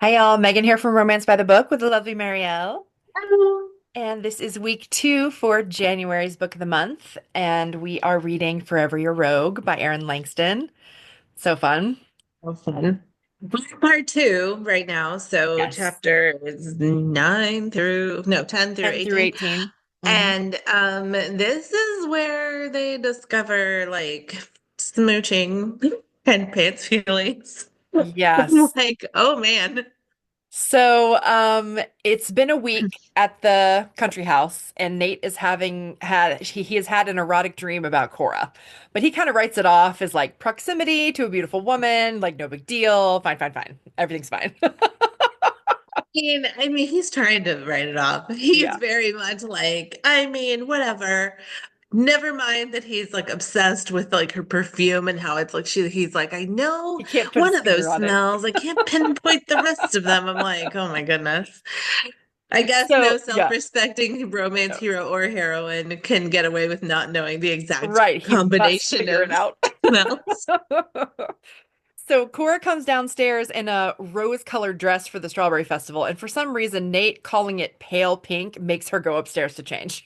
Hi, y'all. Megan here from Romance by the Book with the lovely Marielle. Oh, And this is week 2 for January's book of the month. And we are reading Forever Your Rogue by Erin Langston. So fun. so fun. We're part two right now. So Yes. chapter is 10 through 10 through 18. 18. Mhm. And this is where they discover like smooching and pants feelings. I'm Yes. like, oh man. It's been a week at the country house, and Nate is having had he has had an erotic dream about Cora, but he kind of writes it off as like proximity to a beautiful woman, like no big deal, fine, fine, fine, everything's fine. I mean, he's trying to write it off. He's Yeah. very much like, I mean, whatever. Never mind that he's like obsessed with like her perfume and how it's like he's like, I know He can't put one his of finger those on it. smells. I can't pinpoint the rest of them. I'm like, oh my goodness. I guess no So, yeah. self-respecting romance No. hero or heroine can get away with not knowing the exact Right. He must combination figure it of out. smells. So Cora comes downstairs in a rose-colored dress for the Strawberry Festival, and for some reason, Nate calling it pale pink makes her go upstairs to change.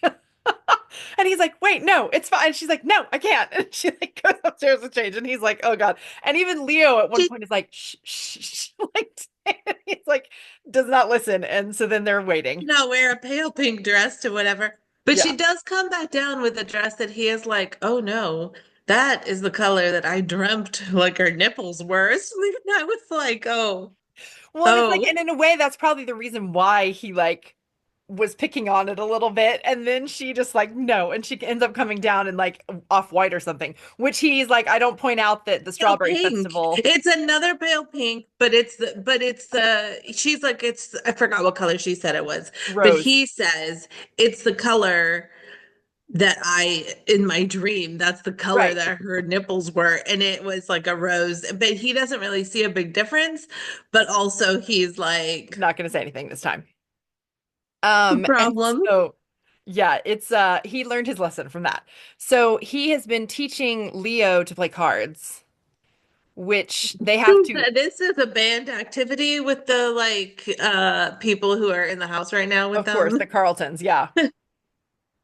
And he's like, "Wait, no, it's fine." And she's like, "No, I can't." And she like goes upstairs to change, and he's like, "Oh God." And even Leo at one She point is like, "Shh, shh, shh." Like he's like, does not listen. And so then they're waiting. did not wear a pale pink dress to whatever. But Yeah. she does come back down with a dress that he is like, oh no, that is the color that I dreamt like her nipples were. So I was like, oh, Well, and it's like, oh. and in a way, that's probably the reason why he like was picking on it a little bit. And then she just like, no. And she ends up coming down in like off white or something, which he's like, I don't point out that the Pale Strawberry pink. Festival It's another pale pink, but it's she's like it's I forgot what color she said it was, but rose. he says it's the color that I in my dream, that's the color Right. that her nipples were, and it was like a rose. But he doesn't really see a big difference, but also he's like, Not going to say anything this time. no And problem. so yeah, it's he learned his lesson from that. So he has been teaching Leo to play cards, which they have to, This is a band activity with the like people who are in the house right now with of course, the them. Carletons, yeah.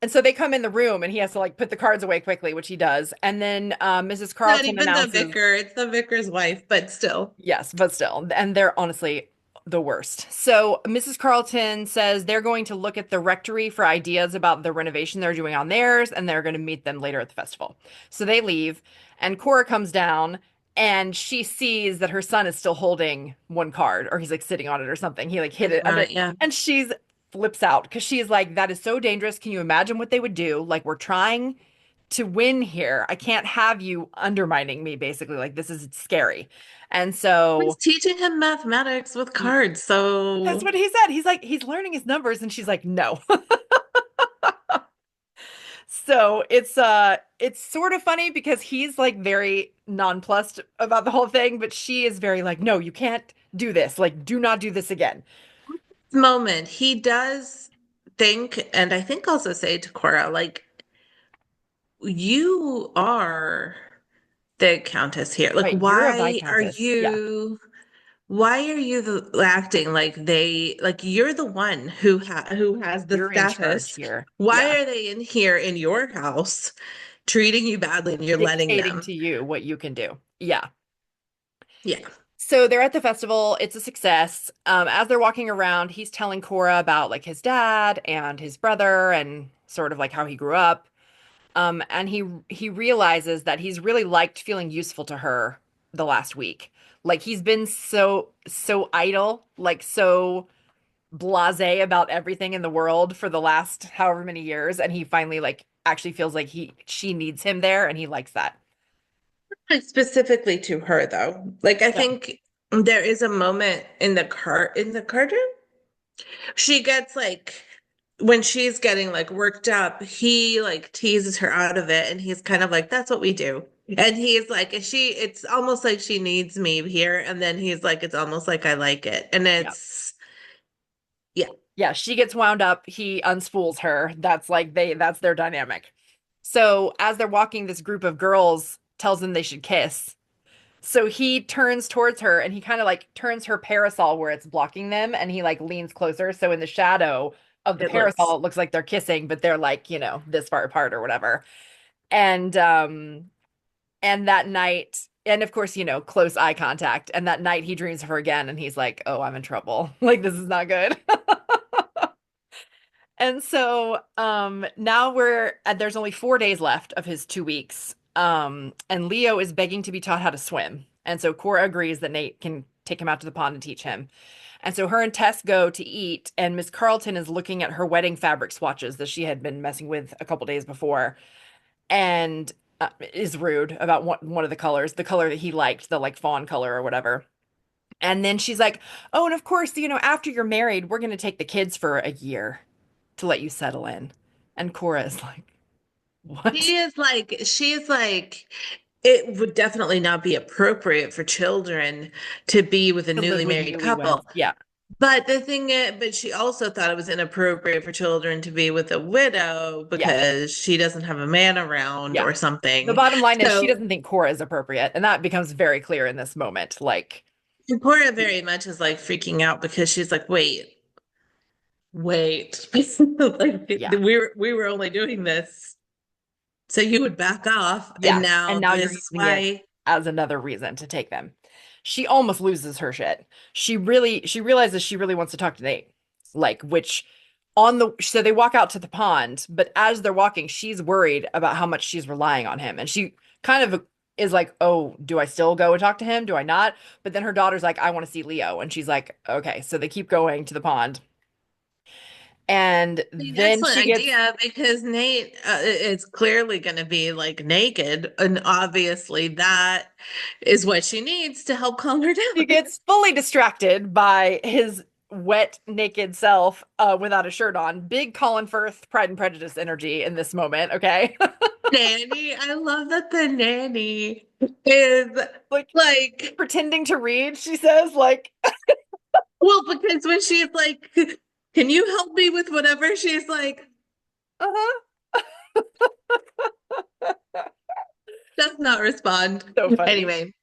And so they come in the room and he has to like put the cards away quickly, which he does. And then Mrs. Not Carleton even the announces, vicar, it's the vicar's wife, but still. yes, but still, and they're honestly the worst. So Mrs. Carleton says they're going to look at the rectory for ideas about the renovation they're doing on theirs, and they're going to meet them later at the festival. So they leave, and Cora comes down. And she sees that her son is still holding one card, or he's like sitting on it or something. He like hit it under, Yeah. and she's flips out because she's like, "That is so dangerous. Can you imagine what they would do? Like, we're trying to win here. I can't have you undermining me, basically. Like, this is scary." And He's so teaching him mathematics with he, cards, that's so what he said. He's like, he's learning his numbers, and she's like, no. So it's sort of funny because he's like very nonplussed about the whole thing, but she is very like, no, you can't do this. Like, do not do this again. moment he does think, and I think also say to Cora, like, you are the countess here. Like, Right, you're a viscountess. Yeah, why are you acting like you're the one who has the you're in charge status? here. Why Yeah, are they in here in your house treating you badly and you're letting dictating them? to you what you can do. Yeah. Yeah. So they're at the festival. It's a success. As they're walking around, he's telling Cora about like his dad and his brother and sort of like how he grew up. And he realizes that he's really liked feeling useful to her the last week. Like he's been so idle, like so blasé about everything in the world for the last however many years, and he finally like actually feels like she needs him there, and he likes that. Like, specifically to her though. Like I Yeah. think there is a moment in the card room. She gets like when she's getting like worked up, he like teases her out of it and he's kind of like, that's what we do. And he's like, it's almost like she needs me here. And then he's like, it's almost like I like it. And Yeah. it's yeah. Yeah, she gets wound up, he unspools her. That's their dynamic. So as they're walking, this group of girls tells them they should kiss. So he turns towards her and he kind of like turns her parasol where it's blocking them and he like leans closer. So in the shadow of the It parasol, looks it looks like they're kissing, but they're like, this far apart or whatever. And that night, and of course, close eye contact. And that night he dreams of her again and he's like, "Oh, I'm in trouble. Like this is not good." And so now there's only 4 days left of his 2 weeks. And Leo is begging to be taught how to swim. And so Cora agrees that Nate can take him out to the pond and teach him. And so her and Tess go to eat, and Miss Carleton is looking at her wedding fabric swatches that she had been messing with a couple days before, and is rude about one of the colors, the color that he liked, the like fawn color or whatever. And then she's like, "Oh, and of course, after you're married, we're going to take the kids for a year to let you settle in." And Cora is like, "What?" she's like, it would definitely not be appropriate for children to be with a To live newly with married couple. newlyweds. Yeah. But the thing is, but she also thought it was inappropriate for children to be with a widow Yes. because she doesn't have a man around Yeah. or The something. bottom line is she So doesn't think Cora is appropriate, and that becomes very clear in this moment. Like, Cora very much is like freaking out because she's like, wait, like yeah. we were only doing this so you would back off, and Yeah. And now now you're this is using it why. as another reason to take them. She almost loses her shit. She realizes she really wants to talk to Nate. Like, which so they walk out to the pond, but as they're walking, she's worried about how much she's relying on him. And she kind of is like, "Oh, do I still go and talk to him? Do I not?" But then her daughter's like, "I want to see Leo." And she's like, "Okay." So they keep going to the pond. And An then excellent she gets idea because Nate is clearly going to be like naked, and obviously that is what she needs to help calm her She down. gets fully distracted by his wet, naked self without a shirt on. Big Colin Firth Pride and Prejudice energy in this moment, okay? Nanny, I love that the nanny is Like like, pretending to read, she says, like, well, because when she's like, can you help me with whatever? She's like, uh-huh. does not respond. So funny. Anyway,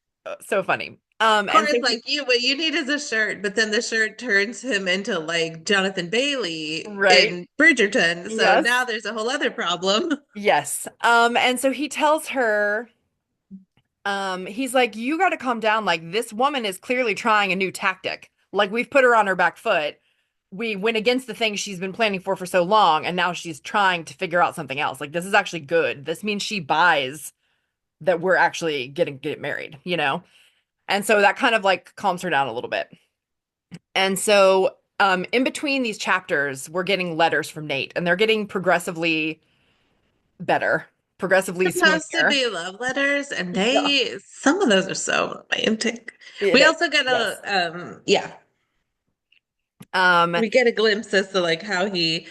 So funny. And so Cora's like, what you need is a shirt, but then the shirt turns him into like Jonathan Bailey right. in Bridgerton. So Yes. now there's a whole other problem. Yes. And so he tells her, he's like, "You got to calm down. Like, this woman is clearly trying a new tactic. Like, we've put her on her back foot. We went against the thing she's been planning for so long, and now she's trying to figure out something else. Like, this is actually good. This means she buys that we're actually get married. And so that kind of like calms her down a little bit. And so, in between these chapters, we're getting letters from Nate, and they're getting progressively better, progressively Supposed to sweeter. be love letters, and Yeah. some of those are so romantic. It We is. also get Yes. yeah, Um, we get a glimpse as to like how he,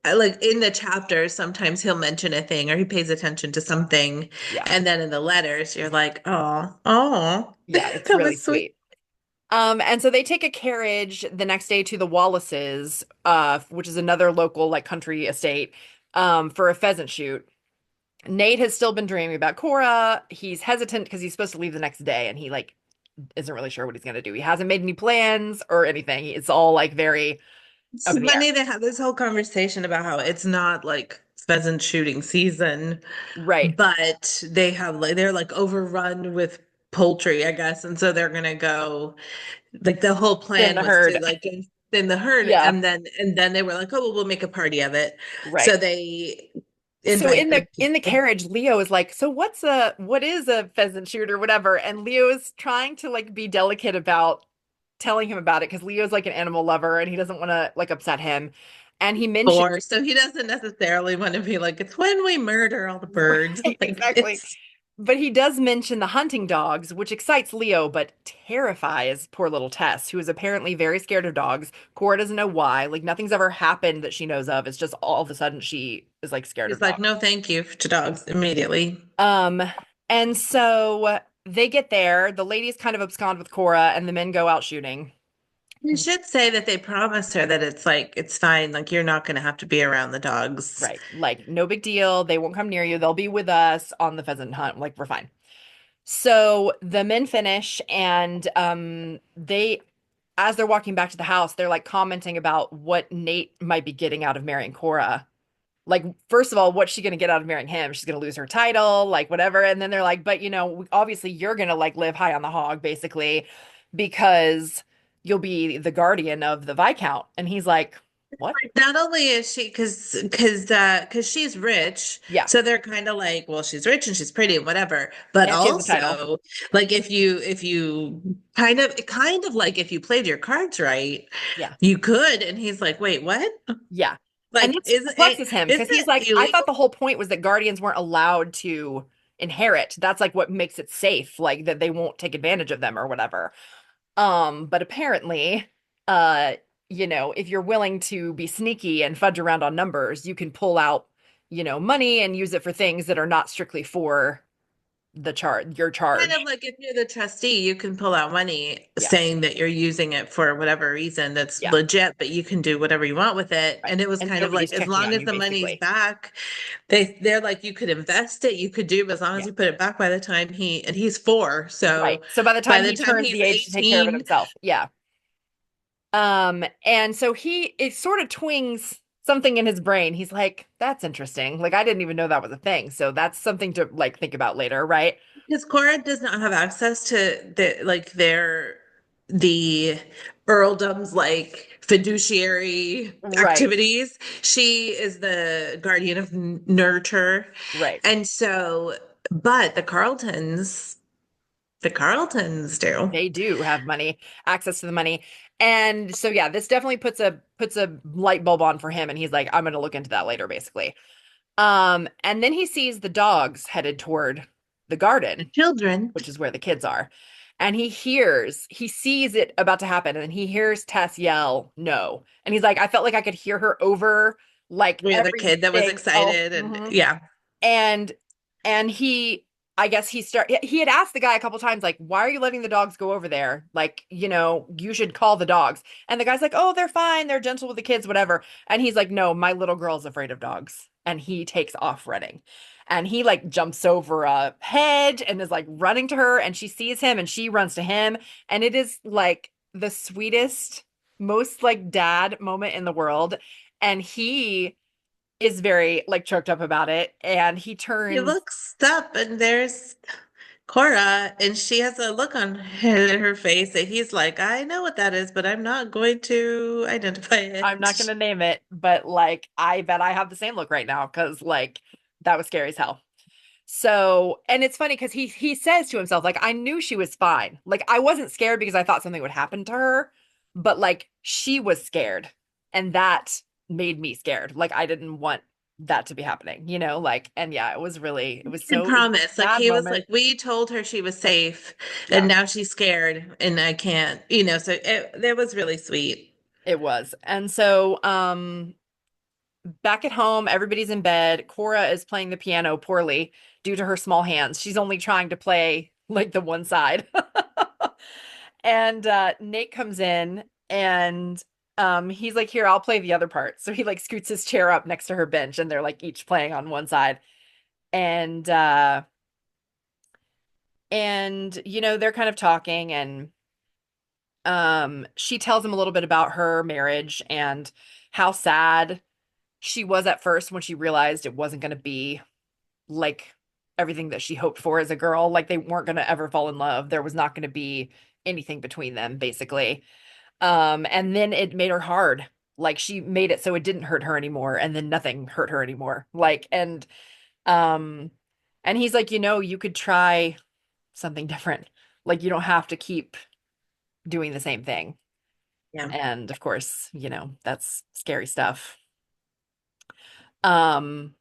like in the chapters, sometimes he'll mention a thing or he pays attention to something, yeah. and then in the letters, you're like, oh, Yeah, it's that really was sweet. sweet. And so they take a carriage the next day to the Wallaces, which is another local like country estate, for a pheasant shoot. Nate has still been dreaming about Cora. He's hesitant because he's supposed to leave the next day and he like isn't really sure what he's gonna do. He hasn't made any plans or anything. It's all like very It's up in the air. funny they have this whole conversation about how it's not like pheasant shooting season, Right. but they're like overrun with poultry, I guess, and so they're gonna go. Like the whole Thin plan the was to herd. like in the herd, Yeah, and then they were like, oh well, we'll make a party of it. right. So they So invite like in the people. carriage, Leo is like, "So what is a pheasant shoot or whatever?" And Leo is trying to like be delicate about telling him about it because Leo's like an animal lover and he doesn't want to like upset him. And he mentions Or so he doesn't necessarily want to be like, it's when we murder all the birds. right, Like exactly. it's But he does mention the hunting dogs, which excites Leo but terrifies poor little Tess, who is apparently very scared of dogs. Cora doesn't know why. Like nothing's ever happened that she knows of. It's just all of a sudden she is like scared he's of like, dogs. no, thank you to dogs immediately. Um, and so they get there. The ladies kind of abscond with Cora, and the men go out shooting. You should say that they promised her that it's like it's fine, like you're not going to have to be around the dogs. Right. Like, no big deal. They won't come near you. They'll be with us on the pheasant hunt. Like, we're fine. So the men finish and as they're walking back to the house, they're like commenting about what Nate might be getting out of marrying Cora. Like, first of all, what's she gonna get out of marrying him? She's gonna lose her title, like whatever. And then they're like, but obviously you're gonna like live high on the hog, basically, because you'll be the guardian of the Viscount. And he's like, what? Not only is she because she's rich, Yeah. so they're kind of like, well, she's rich and she's pretty and whatever. But And she has the title. also, like if you kind of like if you played your cards right, Yeah. you could. And he's like, wait, what? Yeah. And Like, this perplexes him is because he's it like, I thought illegal? the whole point was that guardians weren't allowed to inherit. That's like what makes it safe, like that they won't take advantage of them or whatever. But apparently, uh, if you're willing to be sneaky and fudge around on numbers, you can pull out, money and use it for things that are not strictly for your Kind of charge. like if you're the trustee, you can pull out money Yeah. saying that you're using it for whatever reason that's Yeah. legit, but you can do whatever you want with it. Right. And it was And kind of nobody's like as checking long on as you, the money's basically. back, they're like you could invest it, you could do as long as Yeah. you put it back by the time he's four. Right. So So by the by time the he time turns he's the age to take care of it 18, himself. Yeah. And so it sort of twings something in his brain. He's like, that's interesting. Like, I didn't even know that was a thing. So that's something to like think about later, right? because Cora does not have access to the earldom's like fiduciary Right. activities. She is the guardian of nurture. Right. And so, but the Carletons do. They do have money, access to the money. And so yeah, this definitely puts a light bulb on for him and he's like, I'm gonna look into that later, basically. And then he sees the dogs headed toward the The garden, children. which is where the kids are. And he sees it about to happen, and he hears Tess yell, no. And he's like, I felt like I could hear her over like The other kid that was everything else. excited and Mhm. yeah. And he I guess he had asked the guy a couple times, like, why are you letting the dogs go over there? Like, you should call the dogs. And the guy's like, oh, they're fine, they're gentle with the kids, whatever. And he's like, no, my little girl's afraid of dogs. And he takes off running. And he like jumps over a hedge and is like running to her, and she sees him and she runs to him. And it is like the sweetest, most like dad moment in the world. And he is very like choked up about it. And he He turns, looks up and there's Cora, and she has a look on her face that he's like, I know what that is, but I'm not going to identify I'm not it. gonna name it, but like I bet I have the same look right now because like that was scary as hell. So, and it's funny because he says to himself, like, I knew she was fine. Like, I wasn't scared because I thought something would happen to her, but like she was scared. And that made me scared. Like, I didn't want that to be happening, like, and yeah, And it was a promise, like sad he was moment. like, we told her she was safe, and Yeah, now she's scared, and I can't, so that was really sweet. it was. And so, back at home, everybody's in bed. Cora is playing the piano poorly due to her small hands. She's only trying to play like the one side. And Nate comes in and he's like, here, I'll play the other part. So he like scoots his chair up next to her bench and they're like each playing on one side. And they're kind of talking and she tells him a little bit about her marriage and how sad she was at first when she realized it wasn't going to be like everything that she hoped for as a girl. Like they weren't going to ever fall in love. There was not going to be anything between them, basically. And then it made her hard. Like she made it so it didn't hurt her anymore, and then nothing hurt her anymore. Um, and he's like, you could try something different. Like you don't have to keep doing the same thing. Yeah. And of course, that's scary stuff. Um,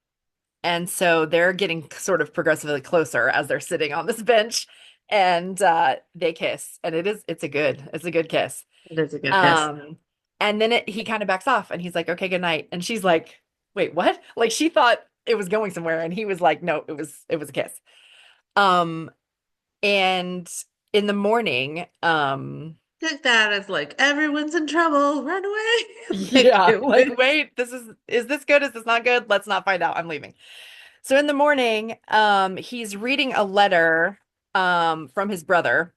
And so they're getting sort of progressively closer as they're sitting on this bench and they kiss. And it's a good kiss. It is a good kiss. Um, and then he kind of backs off and he's like, okay, good night. And she's like, wait, what? Like she thought it was going somewhere. And he was like, no, it was a kiss. Um, and in the morning, Took that as like everyone's in trouble, run away. Like yeah, it like, was. wait, is this good? Is this not good? Let's not find out. I'm leaving. So in the morning, he's reading a letter. from his brother,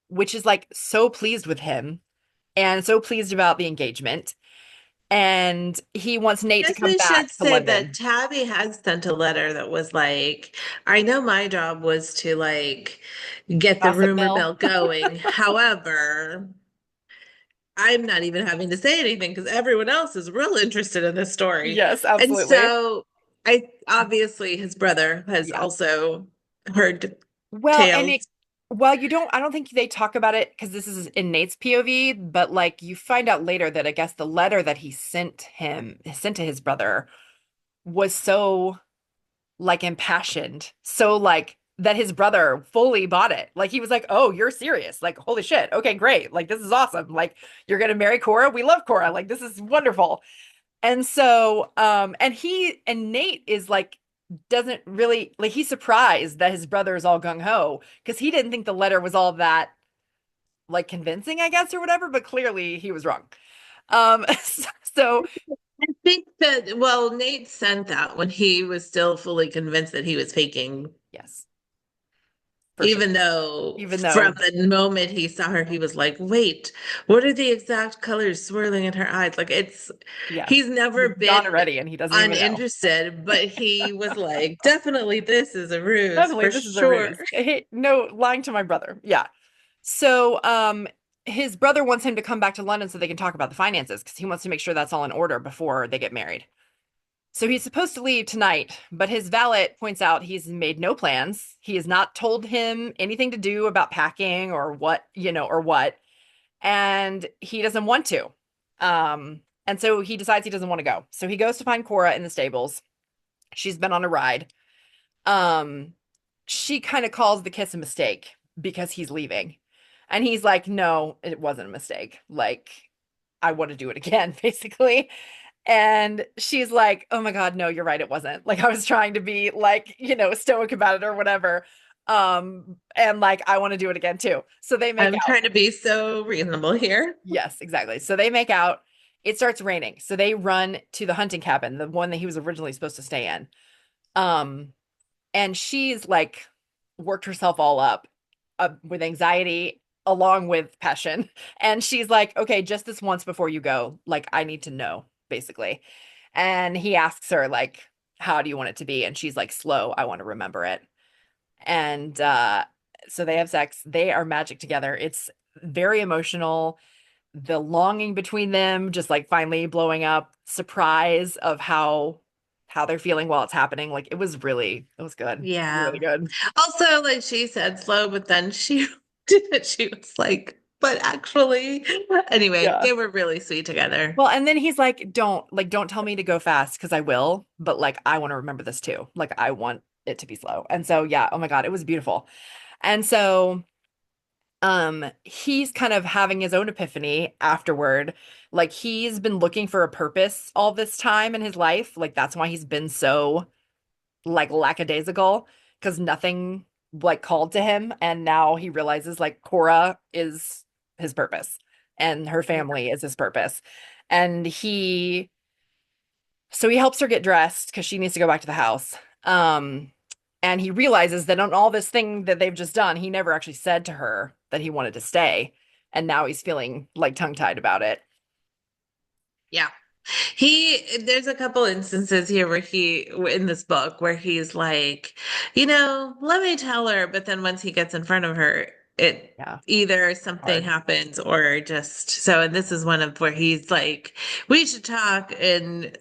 which is like so pleased with him and so pleased about the engagement. And he wants Nate to Guess come we should back to say that London. Tabby had sent a letter that was like, I know my job was to like get the Gossip rumor mill. mill going. However, I'm not even having to say anything because everyone else is real interested in this story. Yes, And absolutely. so I obviously his brother has Yeah. also heard Well, and tales. it, well, you don't, I don't think they talk about it because this is in Nate's POV, but like you find out later that I guess the letter that he sent to his brother was so like impassioned, so like that his brother fully bought it. Like he was like, "Oh, you're serious. Like, holy shit. Okay, great. Like this is awesome. Like you're gonna marry Cora. We love Cora. Like this is wonderful." And so, and he and Nate is like, doesn't really like he's surprised that his brother is all gung ho because he didn't think the letter was all that like convincing, I guess, or whatever, but clearly he was wrong. So I think that, well, Nate sent that when he was still fully convinced that he was faking. yes, for sure. Even though Even from though, the moment he saw her, he was like, wait, what are the exact colors swirling in her eyes? Like yes, he's never he's gone been already and he doesn't even know. uninterested, but he was like, definitely this is a ruse Definitely, for this is a sure. ruse. Hey, no, lying to my brother. Yeah. So, his brother wants him to come back to London so they can talk about the finances because he wants to make sure that's all in order before they get married. So he's supposed to leave tonight, but his valet points out he's made no plans. He has not told him anything to do about packing or what, or what, and he doesn't want to. And so he decides he doesn't want to go. So he goes to find Cora in the stables. She's been on a ride. Um, she kind of calls the kiss a mistake because he's leaving. And he's like, "No, it wasn't a mistake. Like, I want to do it again," basically. And she's like, "Oh my God, no, you're right, it wasn't. Like I was trying to be like, stoic about it or whatever. And like I want to do it again too." So they make I'm out. trying to be so reasonable here. Yes, exactly. So they make out. It starts raining. So they run to the hunting cabin, the one that he was originally supposed to stay in. Um, and she's like worked herself all up with anxiety along with passion. And she's like, "Okay, just this once before you go, like I need to know," basically. And he asks her like, "How do you want it to be?" And she's like, "Slow, I want to remember it." And so they have sex. They are magic together. It's very emotional. The longing between them just like finally blowing up, surprise of how they're feeling while it's happening. Like it was good. Really Yeah. good. Also, like she said slow, but then she did it. She was like, but actually, anyway, Yeah. they were really sweet together. Well, and then he's like, don't tell me to go fast because I will, but like I want to remember this too. Like I want it to be slow." And so yeah, oh my God, it was beautiful. And so he's kind of having his own epiphany afterward. Like he's been looking for a purpose all this time in his life. Like that's why he's been so like lackadaisical because nothing like called to him. And now he realizes like Cora is his purpose and her Yeah. family is his purpose. And so he helps her get dressed because she needs to go back to the house. And he realizes that on all this thing that they've just done, he never actually said to her that he wanted to stay. And now he's feeling like tongue-tied about it. Yeah. There's a couple instances here where in this book, where he's like, let me tell her. But then once he gets in front of her, it Yeah, either something hard. happens or just so. And this is one of where he's like, we should talk. And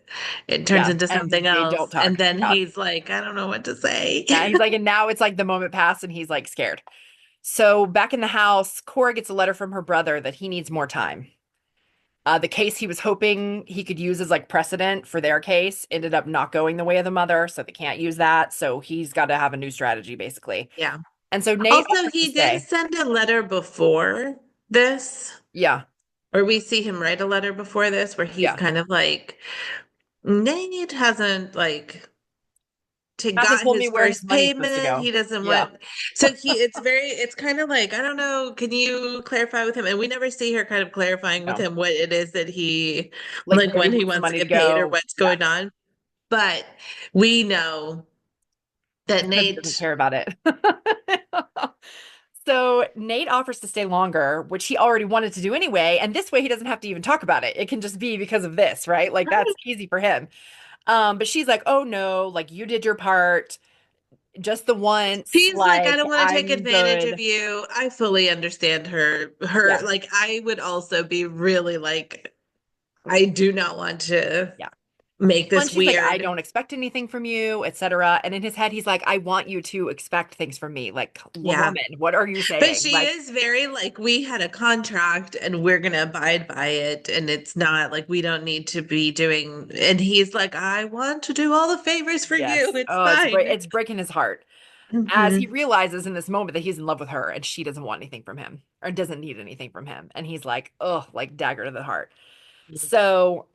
it turns Yeah. into And something they don't else. And talk. then Yeah. he's like, I don't know what to say. Yeah. He's like, and now it's like the moment passed and he's like scared. So back in the house, Cora gets a letter from her brother that he needs more time. The case he was hoping he could use as like precedent for their case ended up not going the way of the mother, so they can't use that. So he's got to have a new strategy, basically. Yeah. And so Nate Also, offers to he did stay. send a letter before this, Yeah, or we see him write a letter before this, where he's yeah. kind of like, Nate hasn't like to Hasn't got told me his where his first money's supposed to payment. He go. doesn't Yeah, want, it's kind of like, I don't know, can you clarify with him? And we never see her kind of clarifying with no. him what it is that he Like like where he when he wants the wants to money to get paid or go. what's Yeah, going on. But we know that because he doesn't Nate. care about it. So Nate offers to stay longer, which he already wanted to do anyway, and this way he doesn't have to even talk about it. It can just be because of this, right? Like that's easy for him. But she's like, "Oh no, like you did your part just the once, She's like, I like don't want to take I'm advantage of good." you. I fully understand her. Yeah. Like, I would also be really like, I do not want to Yeah. make Well, and this she's like, I weird. don't expect anything from you, etc. And in his head, he's like, I want you to expect things from me. Like, Yeah. woman, what are you But saying? she Like, is very like, we had a contract and we're going to abide by it. And it's not like we don't need to be doing. And he's like, I want to do all the favors for you. yes. It's Oh, fine. it's breaking his heart as he Hmm. realizes in this moment that he's in love with her and she doesn't want anything from him or doesn't need anything from him. And he's like, oh, like dagger to the heart. So,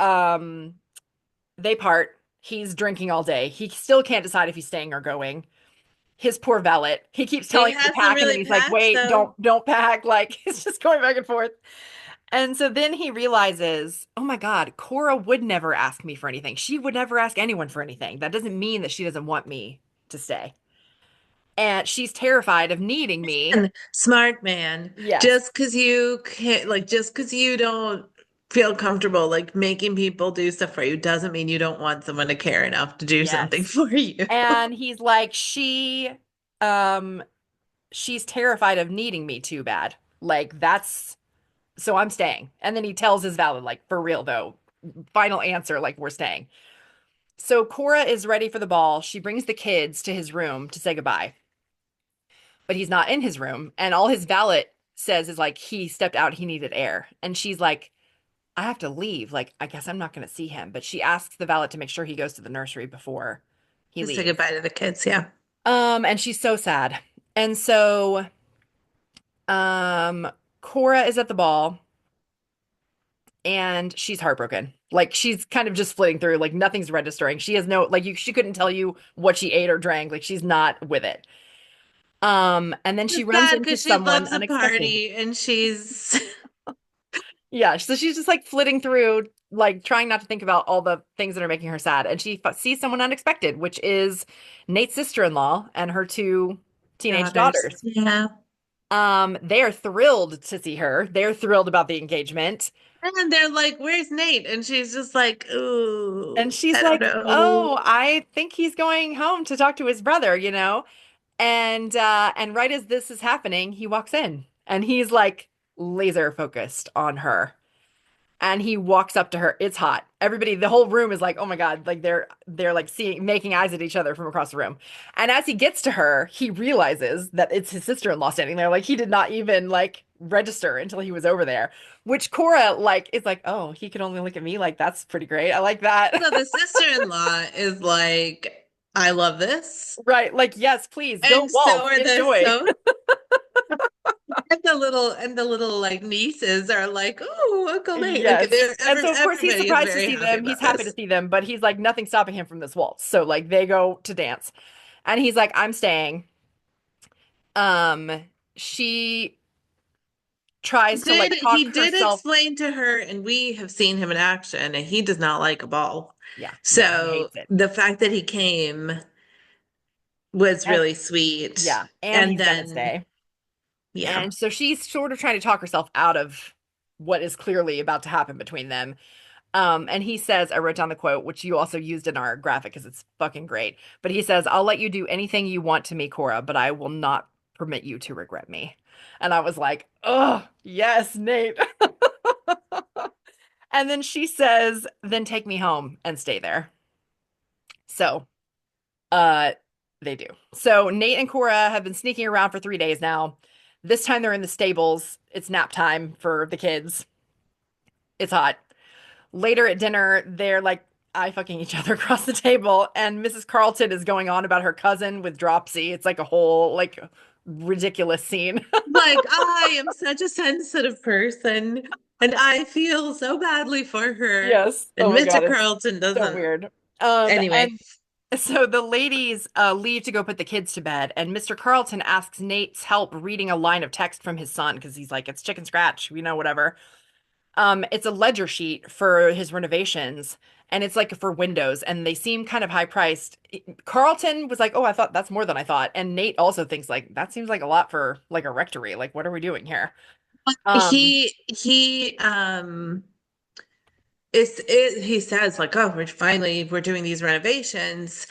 they part. He's drinking all day. He still can't decide if he's staying or going. His poor valet. He keeps He telling him to hasn't pack, and then really he's like, packed "Wait, though. don't pack." Like he's just going back and forth. And so then he realizes, oh my God, Cora would never ask me for anything. She would never ask anyone for anything. That doesn't mean that she doesn't want me to stay. And she's terrified of needing me. And smart man. Yes. Just because you can't, like, just because you don't feel comfortable, like, making people do stuff for you doesn't mean you don't want someone to care enough to do something Yes. for you. And he's like, um, she's terrified of needing me too bad. Like that's so I'm staying. And then he tells his valet, like, for real though, final answer, like, we're staying. So Cora is ready for the ball. She brings the kids to his room to say goodbye, but he's not in his room. And all his valet says is like, he stepped out, he needed air. And she's like, I have to leave. Like, I guess I'm not going to see him. But she asks the valet to make sure he goes to the nursery before he Just say leaves. goodbye to the kids. Yeah. And she's so sad. And so, um, Cora is at the ball and she's heartbroken. Like she's kind of just flitting through, like nothing's registering. She has no like she couldn't tell you what she ate or drank. Like she's not with it. And then she It's runs sad into because she someone loves a unexpected. party and she's Yeah, so she's just like flitting through, like trying not to think about all the things that are making her sad. And she sees someone unexpected, which is Nate's sister-in-law and her two teenage daughters. daughters. Yeah. They are thrilled to see her. They're thrilled about the engagement. And they're like, where's Nate? And she's just like, And ooh, she's I don't like, know. "Oh, I think he's going home to talk to his brother, you know?" And right as this is happening, he walks in and he's like laser focused on her. And he walks up to her. It's hot. Everybody, the whole room is like, "Oh my God," like they're like seeing making eyes at each other from across the room. And as he gets to her, he realizes that it's his sister-in-law standing there. Like he did not even like register until he was over there, which Cora like is like, "Oh, he could only look at me like that's pretty great. I like that." So the sister-in-law is like, I love this. Right. Like, yes, please, go And so Wolf, are enjoy. the little like nieces are like, oh, Uncle Nate. Like Yes. And so, of course, he's everybody is surprised to very see happy them. He's about happy to this. see them, but he's like, nothing stopping him from this waltz. So, like, they go to dance. And he's like, I'm staying. She tries to like talk He did herself. explain to her, and we have seen him in action, and he does not like a ball. Yeah, no, he So hates it. the fact that he came was And really sweet. yeah, and And he's gonna then, stay. yeah, And so she's sort of trying to talk herself out of what is clearly about to happen between them. And he says, I wrote down the quote, which you also used in our graphic because it's fucking great. But he says, I'll let you do anything you want to me, Cora, but I will not permit you to regret me. And I was like, oh, yes, Nate. And then she says, then take me home and stay there. So, uh, they do. So Nate and Cora have been sneaking around for 3 days now. This time they're in the stables. It's nap time for the kids. It's hot. Later at dinner, they're like eye fucking each other across the table, and Mrs. Carleton is going on about her cousin with dropsy. It's like a whole like ridiculous scene. like I am such a sensitive person, and I feel so badly for her. Yes. Oh And my Mr. God, it's Carlton so doesn't. weird. Anyway, And so the ladies leave to go put the kids to bed, and Mr. Carleton asks Nate's help reading a line of text from his son because he's like, it's chicken scratch, you know, whatever. It's a ledger sheet for his renovations, and it's like for windows, and they seem kind of high priced. Carleton was like, "Oh, I thought that's more than I thought," and Nate also thinks like that seems like a lot for like a rectory. Like, what are we doing here? Um, He says like, oh, we're doing these renovations,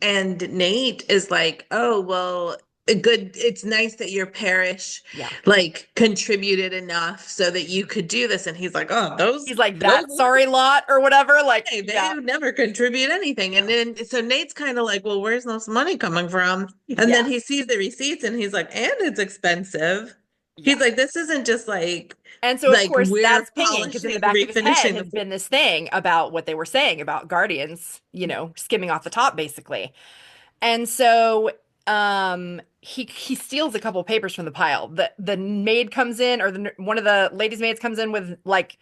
and Nate is like, oh, well, good. It's nice that your parish yeah. like contributed enough so that you could do this. And he's like, oh, He's like those that sorry lot or whatever. Like, they yeah, never contribute anything. And no, then so Nate's kind of like, well, where's this money coming from? And then yeah, he sees the receipts and he's like, and it's expensive. yeah. He's like, this isn't just like And so, of course, we're that's pinging because in the back of his head refinishing has the been this thing about what they were saying about Guardians, skimming off the top, basically. And so he steals a couple of papers from the pile. The maid comes in, or one of the ladies' maids comes in with like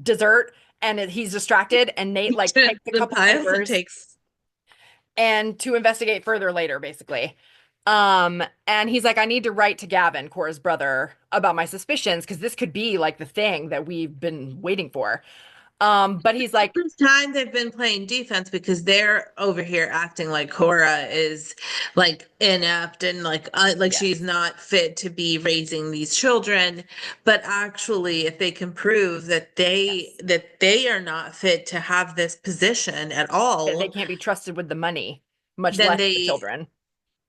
dessert, and he's distracted, and Nate like takes a the couple piles and papers takes. and to investigate further later, basically. And he's like, I need to write to Gavin, Cora's brother, about my suspicions, because this could be like the thing that we've been waiting for. But he's like, First time they've been playing defense because they're over here acting like Cora is like inept and like she's yes, not fit to be raising these children. But actually, if they can prove that yes, they are not fit to have this position at they all, can't be trusted with the money, much then less the they children.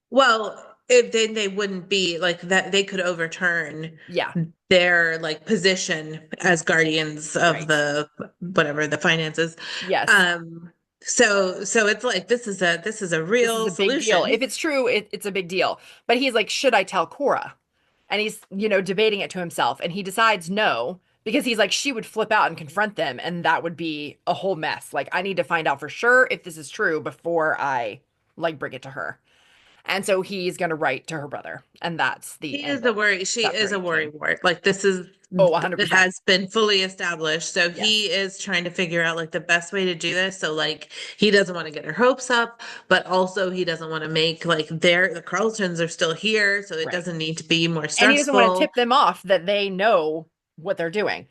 well, if then they wouldn't be like that, they could overturn Yeah, their like position as guardians of right. the whatever the finances. Yes. Um, so it's like this is a This is real a big deal. solution. If it's true, it's a big deal. But he's like, should I tell Cora? And he's, debating it to himself. And he decides no, because he's like, she would flip out and confront them. And that would be a whole mess. Like, I need to find out for sure if this is true before I like bring it to her. And so he's going to write to her brother. And that's the She end is a of worry. She that is a fairy worry scene. wart. Like this is Oh, it 100%. has been fully established. So he Yes. is trying to figure out like the best way to do this. So like he doesn't want to get her hopes up, but also he doesn't want to make like the Carltons are still here, so it Right. doesn't need to be more And he doesn't want to stressful. tip them off that they know what they're doing.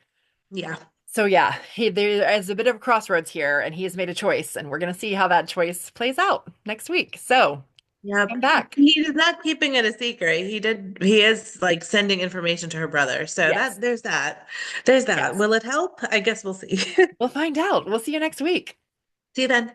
Yeah. So yeah, there is a bit of a crossroads here, and he has made a choice, and we're gonna see how that choice plays out next week. So Yep. come back. He is not keeping it a secret. He is like sending information to her brother. So Yes, that there's that. There's that. yes. Will it help? I guess we'll see. We'll find out. We'll see you next week. See you then.